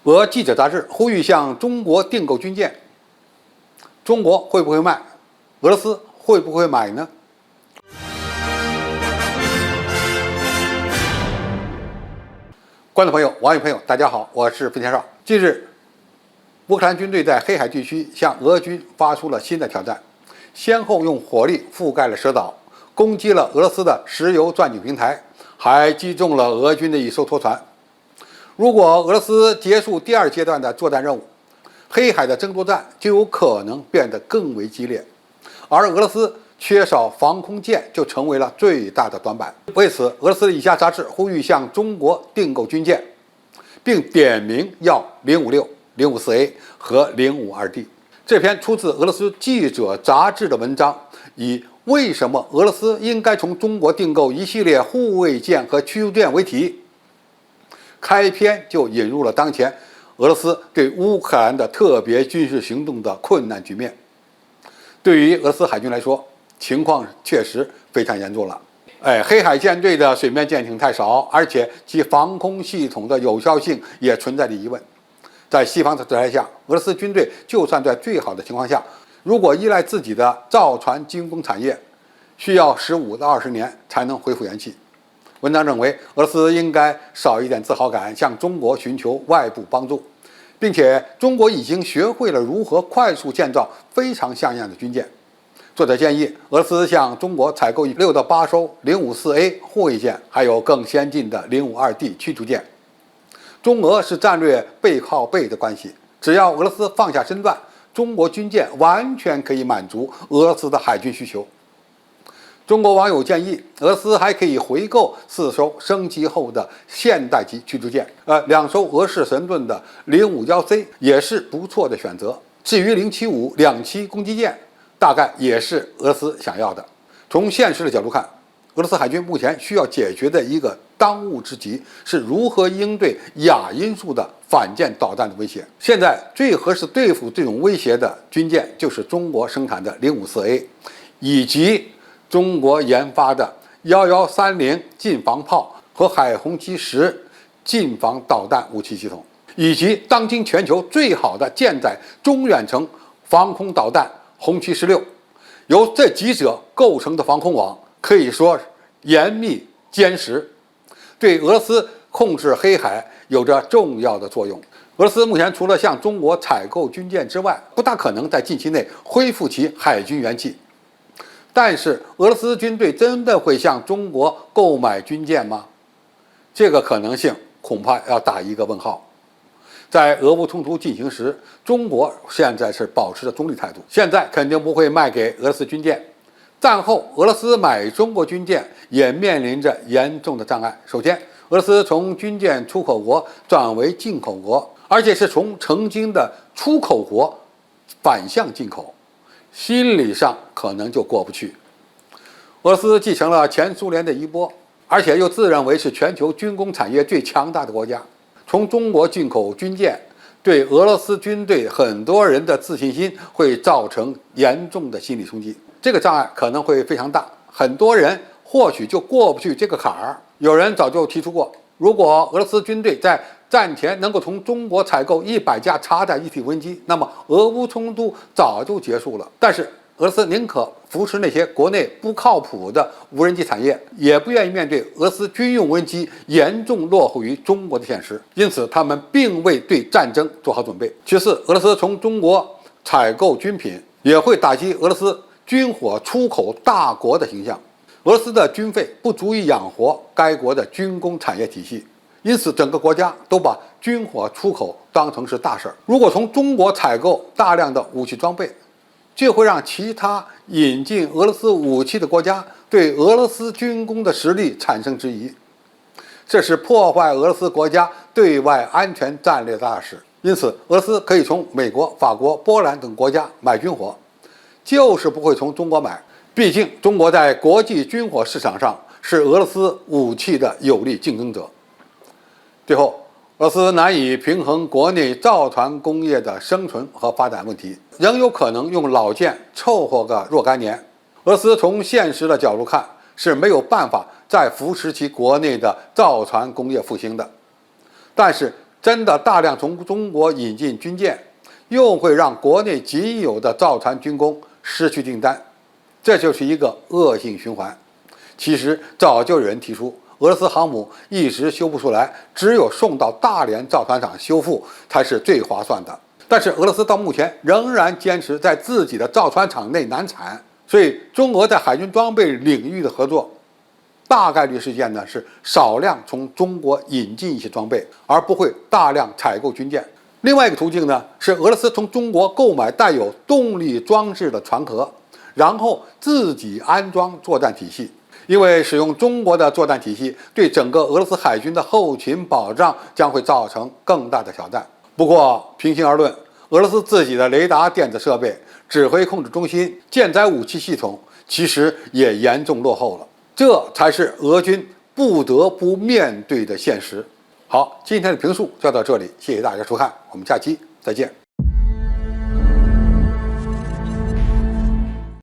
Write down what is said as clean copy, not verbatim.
俄记者杂志呼吁向中国订购军舰，中国会不会卖？俄罗斯会不会买呢？观众朋友、网友朋友，大家好，我是飞天少。近日，乌克兰军队在黑海地区向俄军发出了新的挑战，先后用火力覆盖了蛇岛，攻击了俄罗斯的石油钻井平台，还击中了俄军的一艘拖船。如果俄罗斯结束第二阶段的作战任务，黑海的争夺战就有可能变得更为激烈，而俄罗斯缺少防空舰就成为了最大的短板。为此，俄罗斯的以下杂志呼吁向中国订购军舰，并点名要056、054A 和052D。这篇出自俄罗斯记者杂志的文章，以为什么俄罗斯应该从中国订购一系列护卫舰和驱逐舰为题，开篇就引入了当前俄罗斯对乌克兰的特别军事行动的困难局面。对于俄罗斯海军来说，情况确实非常严重了。黑海舰队的水面舰艇太少，而且其防空系统的有效性也存在着疑问。在西方的制裁下，俄罗斯军队就算在最好的情况下，如果依赖自己的造船军工产业，需要15到20年才能恢复元气。文章认为，俄罗斯应该少一点自豪感，向中国寻求外部帮助，并且中国已经学会了如何快速建造非常像样的军舰。作者建议俄罗斯向中国采购6到8艘054A 护卫舰，还有更先进的052D 驱逐舰。中俄是战略背靠背的关系，只要俄罗斯放下身段，中国军舰完全可以满足俄罗斯的海军需求。中国网友建议，俄罗斯还可以回购4艘升级后的现代级驱逐舰，2艘俄式神盾的051C 也是不错的选择。至于075两栖攻击舰，大概也是俄罗斯想要的。从现实的角度看，俄罗斯海军目前需要解决的一个当务之急是如何应对亚音速的反舰导弹的威胁。现在最合适对付这种威胁的军舰就是中国生产的054A，以及中国研发的1130近防炮和海虹旗10近防导弹武器系统，以及当今全球最好的舰载中远程防空导弹红旗16。由这几者构成的防空网可以说严密坚实，对俄罗斯控制黑海有着重要的作用。俄罗斯目前除了向中国采购军舰之外，不大可能在近期内恢复其海军元气。但是俄罗斯军队真的会向中国购买军舰吗？这个可能性恐怕要打一个问号。在俄乌冲突进行时，中国现在是保持着中立态度，现在肯定不会卖给俄罗斯军舰。战后，俄罗斯买中国军舰也面临着严重的障碍。首先，俄罗斯从军舰出口国转为进口国，而且是从曾经的出口国反向进口，心理上可能就过不去。俄罗斯继承了前苏联的衣钵，而且又自认为是全球军工产业最强大的国家。从中国进口军舰，对俄罗斯军队很多人的自信心会造成严重的心理冲击。这个障碍可能会非常大，很多人或许就过不去这个坎儿。有人早就提出过，如果俄罗斯军队在战前能够从中国采购100架插载一体无人机，那么俄乌冲突早就结束了。但是俄罗斯宁可扶持那些国内不靠谱的无人机产业，也不愿意面对俄罗斯军用无人机严重落后于中国的现实，因此他们并未对战争做好准备。其次，俄罗斯从中国采购军品也会打击俄罗斯军火出口大国的形象。俄罗斯的军费不足以养活该国的军工产业体系，因此整个国家都把军火出口当成是大事儿。如果从中国采购大量的武器装备，就会让其他引进俄罗斯武器的国家对俄罗斯军工的实力产生质疑，这是破坏俄罗斯国家对外安全战略的大事。因此，俄罗斯可以从美国、法国、波兰等国家买军火，就是不会从中国买。毕竟，中国在国际军火市场上是俄罗斯武器的有力竞争者。最后，俄罗斯难以平衡国内造船工业的生存和发展问题，仍有可能用老舰凑合个若干年。俄罗斯从现实的角度看是没有办法再扶持其国内的造船工业复兴的。但是真的大量从中国引进军舰，又会让国内仅有的造船军工失去订单，这就是一个恶性循环。其实早就有人提出，俄罗斯航母一直修不出来，只有送到大连造船厂修复才是最划算的。但是俄罗斯到目前仍然坚持在自己的造船厂内难产，所以中俄在海军装备领域的合作，大概率事件呢是少量从中国引进一些装备，而不会大量采购军舰。另外一个途径呢是俄罗斯从中国购买带有动力装置的船壳，然后自己安装作战体系。因为使用中国的作战体系，对整个俄罗斯海军的后勤保障将会造成更大的挑战。不过，平心而论，俄罗斯自己的雷达电子设备、指挥控制中心、舰载武器系统其实也严重落后了，这才是俄军不得不面对的现实。好，今天的评述就到这里，谢谢大家收看，我们下期再见。